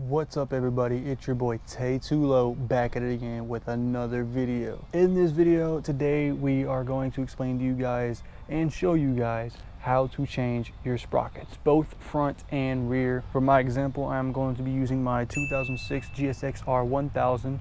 What's up everybody, it's your boy Tay Too Low back at it again with another video. In this video today we are going to explain to you guys and show you guys how to change your sprockets, both front and rear. For my example, I'm going to be using my 2006 GSX-R 1000.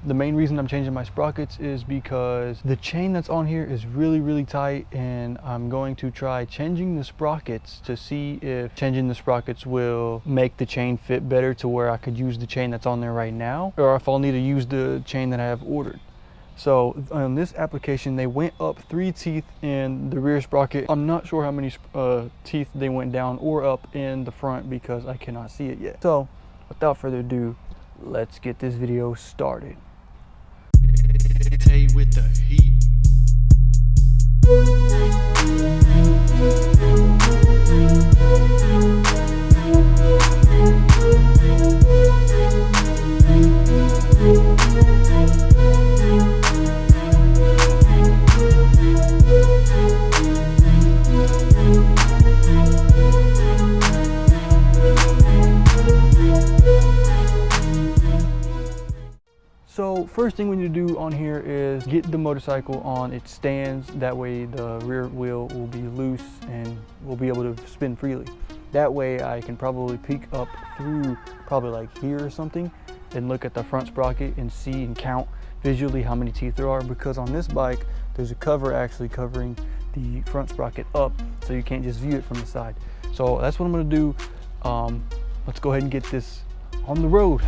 The main reason I'm changing my sprockets is because the chain that's on here is really tight, and I'm going to try changing the sprockets to see if changing the sprockets will make the chain fit better to where I could use the chain that's on there right now, or if I'll need to use the chain that I have ordered. So on this application, they went up 3 teeth in the rear sprocket. I'm not sure how many teeth they went down or up in the front because I cannot see it yet. So without further ado, let's get this video started. Tay with the heat. So first thing we need to do on here is get the motorcycle on its stands. That way the rear wheel will be loose and we'll be able to spin freely. That way I can probably peek up through probably like here or something and look at the front sprocket and see and count visually how many teeth there are, because on this bike there's a cover actually covering the front sprocket up, so you can't just view it from the side. So that's what I'm going to do. Let's go ahead and get this on the road.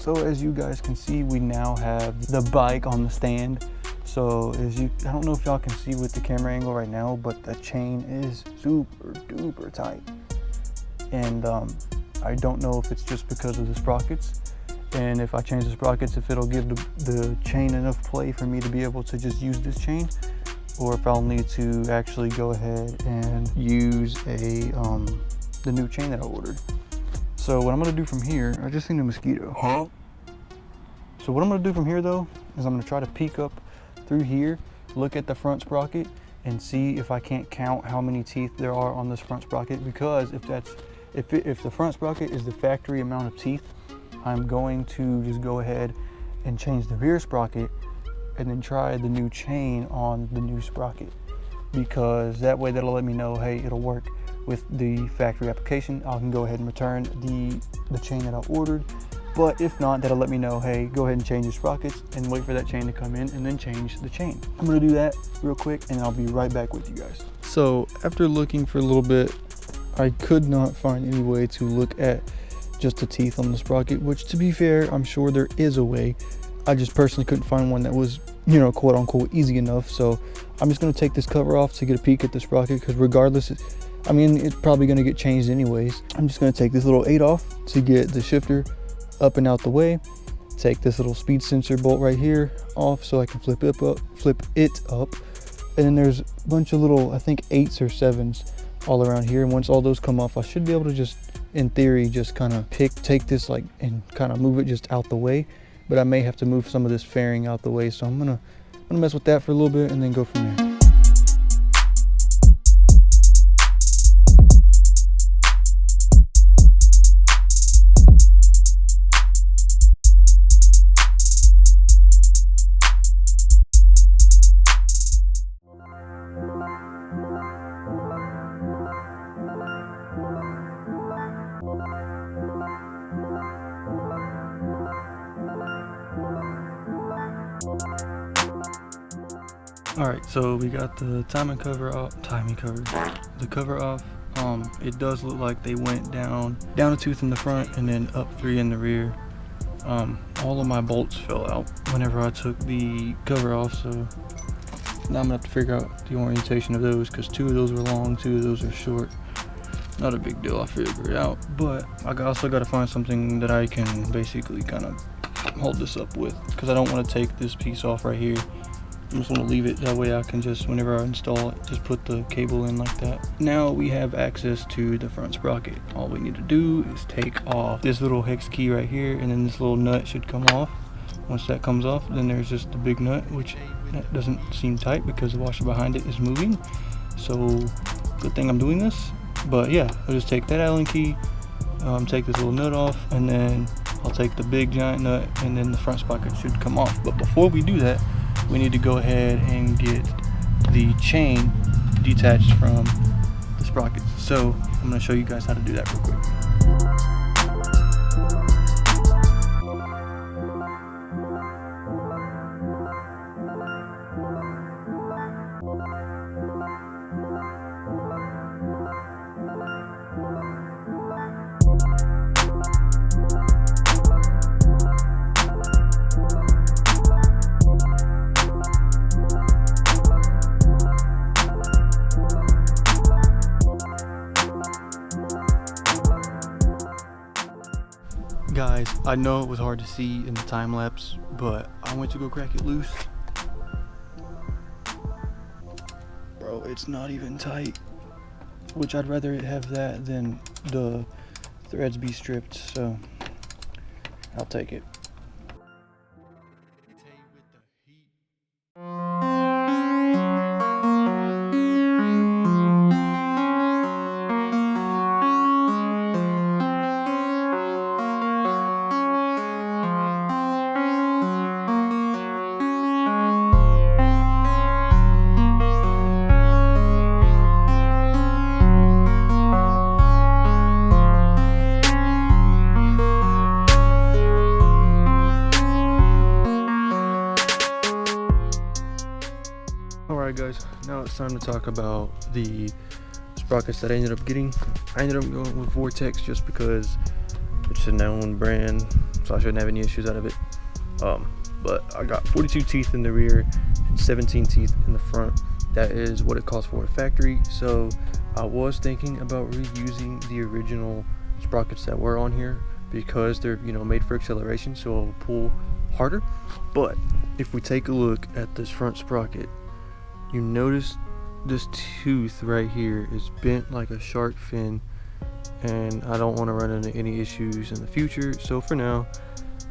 So as you guys can see, we now have the bike on the stand. So I don't know if y'all can see with the camera angle right now, but the chain is super duper tight. And I don't know if it's just because of the sprockets, and if I change the sprockets, if it'll give the chain enough play for me to be able to just use this chain, or if I'll need to actually go ahead and use the new chain that I ordered. So what I'm gonna do from here, I just seen a mosquito. Huh? So what I'm gonna do from here though, is I'm gonna try to peek up through here, look at the front sprocket, and see if I can't count how many teeth there are on this front sprocket. Because if the front sprocket is the factory amount of teeth, I'm going to just go ahead and change the rear sprocket and then try the new chain on the new sprocket, because that way that'll let me know, hey, it'll work with the factory application. I can go ahead and return the chain that I ordered. But if not, that'll let me know, hey, go ahead and change your sprockets and wait for that chain to come in and then change the chain. I'm gonna do that real quick and I'll be right back with you guys. So after looking for a little bit, I could not find any way to look at just the teeth on the sprocket, which, to be fair, I'm sure there is a way. I just personally couldn't find one that was, you know, quote unquote easy enough. So I'm just gonna take this cover off to get a peek at the sprocket, because regardless, I mean, it's probably gonna get changed anyways. I'm just gonna take this little 8 off to get the shifter up and out the way. Take this little speed sensor bolt right here off so I can flip it up. And then there's a bunch of little, I think 8s or 7s all around here. And once all those come off, I should be able to just, in theory, just kind of take this like and kind of move it just out the way. But I may have to move some of this fairing out the way. So I'm gonna mess with that for a little bit and then go from there. All right, so we got the cover off. It does look like they went down a tooth in the front and then up 3 in the rear. All of my bolts fell out whenever I took the cover off, so now I'm gonna have to figure out the orientation of those, because 2 of those are long, 2 of those are short. Not a big deal, I figure it out. But I also got to find something that I can basically kind of hold this up with, because I don't want to take this piece off right here. I just want to leave it that way. I can just, whenever I install it, just put the cable in like that. Now we have access to the front sprocket. All we need to do is take off this little hex key right here, and then this little nut should come off. Once that comes off, then there's just the big nut, which that doesn't seem tight because the washer behind it is moving. so good thing I'm doing this. But yeah, I'll just take that Allen key, take this little nut off, and then I'll take the big giant nut, and then the front sprocket should come off. But before we do that, we need to go ahead and get the chain detached from the sprockets. So I'm going to show you guys how to do that real quick. Guys, I know it was hard to see in the time lapse, but I went to go crack it loose. Bro, it's not even tight, which I'd rather it have that than the threads be stripped, so I'll take it. Alright guys, now it's time to talk about the sprockets that I ended up getting. I ended up going with Vortex just because it's a known brand, so I shouldn't have any issues out of it. But I got 42 teeth in the rear and 17 teeth in the front. That is what it costs for a factory. So I was thinking about reusing the original sprockets that were on here because they're, you know, made for acceleration, so it'll pull harder. But if we take a look at this front sprocket, you notice this tooth right here is bent like a shark fin, and I don't want to run into any issues in the future. So for now,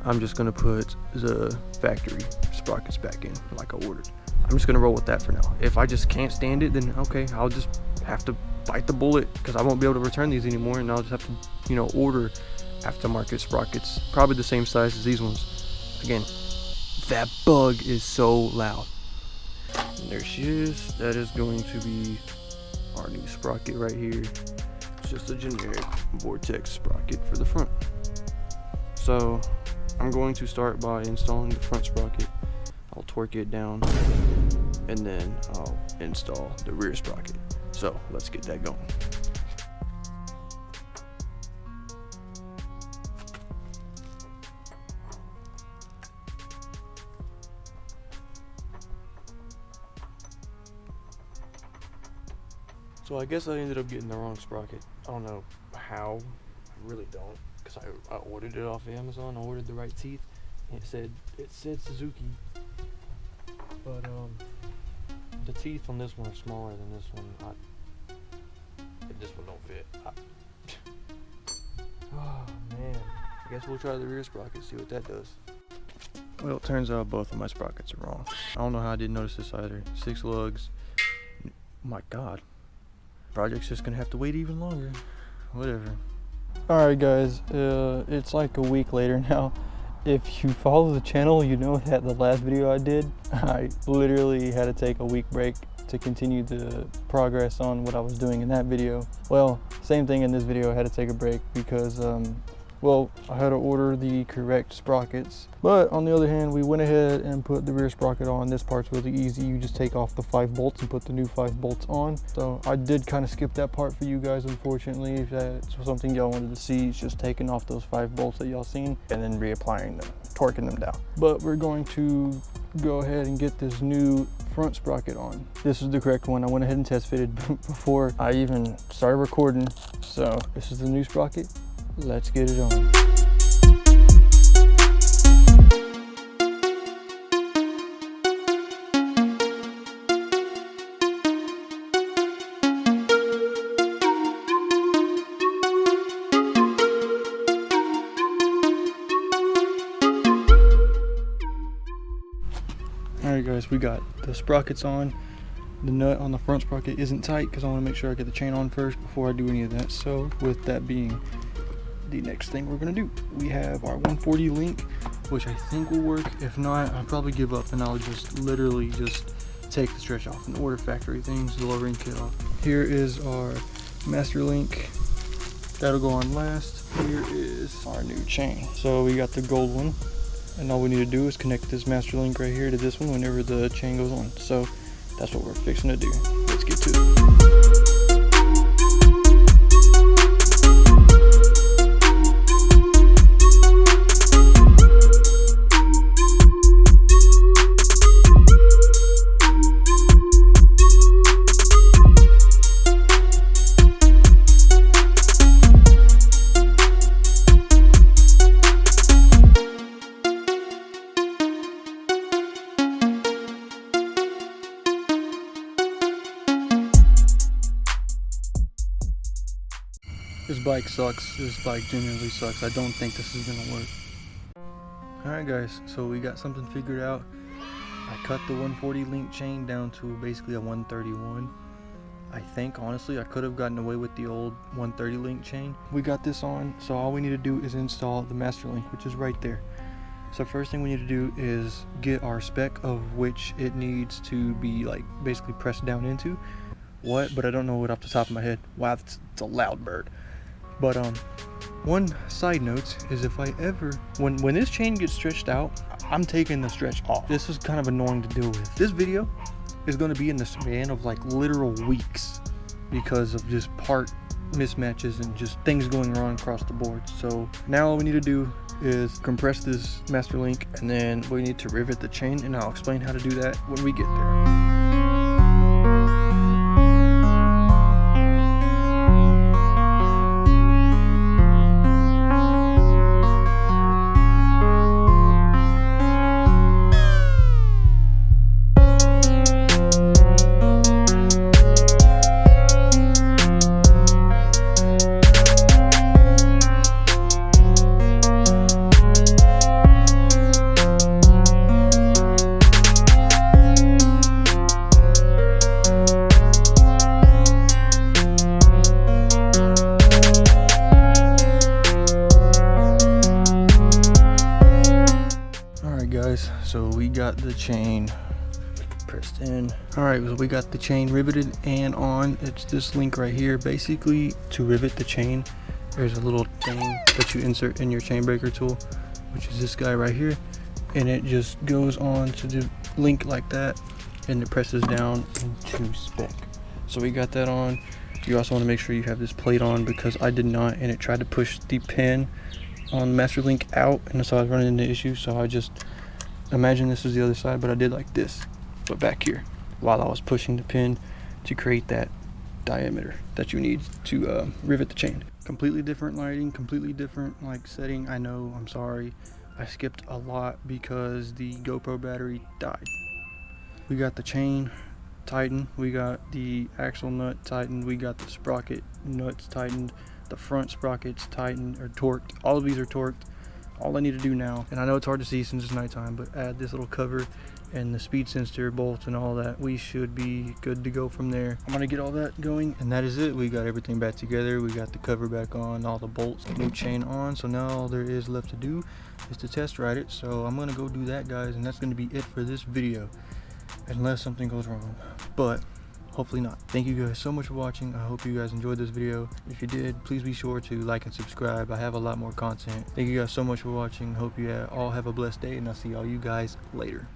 I'm just going to put the factory sprockets back in like I ordered. I'm just going to roll with that for now. If I just can't stand it, then okay, I'll just have to bite the bullet because I won't be able to return these anymore, and I'll just have to, you know, order aftermarket sprockets, probably the same size as these ones. Again, that bug is so loud. And there she is. That is going to be our new sprocket right here. It's just a generic Vortex sprocket for the front. So I'm going to start by installing the front sprocket. I'll torque it down, and then I'll install the rear sprocket. So let's get that going. So I guess I ended up getting the wrong sprocket. I don't know how, I really don't, because I ordered it off Amazon. I ordered the right teeth, and it said Suzuki, but the teeth on this one are smaller than this one. This one don't fit. Oh man, I guess we'll try the rear sprocket, see what that does. Well, it turns out both of my sprockets are wrong. I don't know how I didn't notice this either. 6 lugs. Oh my god. Project's just gonna have to wait even longer. Whatever. Alright guys, it's like a week later now. If you follow the channel, you know that the last video I did, I literally had to take a week break to continue the progress on what I was doing in that video. Well, same thing in this video. I had to take a break because well, I had to order the correct sprockets. But on the other hand, we went ahead and put the rear sprocket on. This part's really easy. You just take off the 5 bolts and put the new 5 bolts on. So I did kind of skip that part for you guys, unfortunately. If that's something y'all wanted to see, it's just taking off those 5 bolts that y'all seen and then reapplying them, torquing them down. But we're going to go ahead and get this new front sprocket on. This is the correct one. I went ahead and test fitted before I even started recording. So this is the new sprocket. Let's get it on. Alright guys, we got the sprockets on. the nut on the front sprocket isn't tight because I want to make sure I get the chain on first before I do any of that. So with that being the next thing we're gonna do, we have our 140 link, which I think will work. If not, I'll probably give up and I'll just literally just take the stretch off and order factory things, the low ring kit off. Here is our master link. That'll go on last. Here is our new chain. So we got the gold one, and all we need to do is connect this master link right here to this one whenever the chain goes on. So that's what we're fixing to do. Let's get to it. This bike sucks. This bike genuinely sucks. I don't think this is gonna work. Alright guys, so we got something figured out. I cut the 140 link chain down to basically a 131. I think honestly I could have gotten away with the old 130 link chain. We got this on, so all we need to do is install the master link, which is right there. So first thing we need to do is get our spec of which it needs to be like basically pressed down into. But I don't know it off the top of my head. Wow, it's a loud bird. But one side note is if I ever, when this chain gets stretched out, I'm taking the stretch off. This is kind of annoying to deal with. This video is going to be in the span of like literal weeks because of just part mismatches and just things going wrong across the board. So now all we need to do is compress this master link, and then we need to rivet the chain, and I'll explain how to do that when we get there. So we got the chain pressed in. All right, so we got the chain riveted and on. It's this link right here. Basically, to rivet the chain, there's a little thing that you insert in your chain breaker tool, which is this guy right here, and it just goes on to the link like that, and it presses down into spec. So we got that on. You also want to make sure you have this plate on, because I did not, and it tried to push the pin on master link out, and so I was running into issues. So I just imagine this is the other side, but I did like this, but back here, while I was pushing the pin to create that diameter that you need to rivet the chain. Completely different lighting, completely different like setting. I know, I'm sorry, I skipped a lot because the GoPro battery died. We got the chain tightened, we got the axle nut tightened, we got the sprocket nuts tightened, the front sprockets tightened or torqued. All of these are torqued. All I need to do now, and I know it's hard to see since it's nighttime, but add this little cover and the speed sensor bolts and all that. We should be good to go from there. I'm gonna get all that going, and that is it. We got everything back together. We got the cover back on, all the bolts, the new chain on. So now all there is left to do is to test ride it. So I'm gonna go do that, guys, and that's gonna be it for this video, unless something goes wrong, but hopefully not. Thank you guys so much for watching. I hope you guys enjoyed this video. If you did, please be sure to like and subscribe. I have a lot more content. Thank you guys so much for watching. Hope you all have a blessed day, and I'll see all you guys later.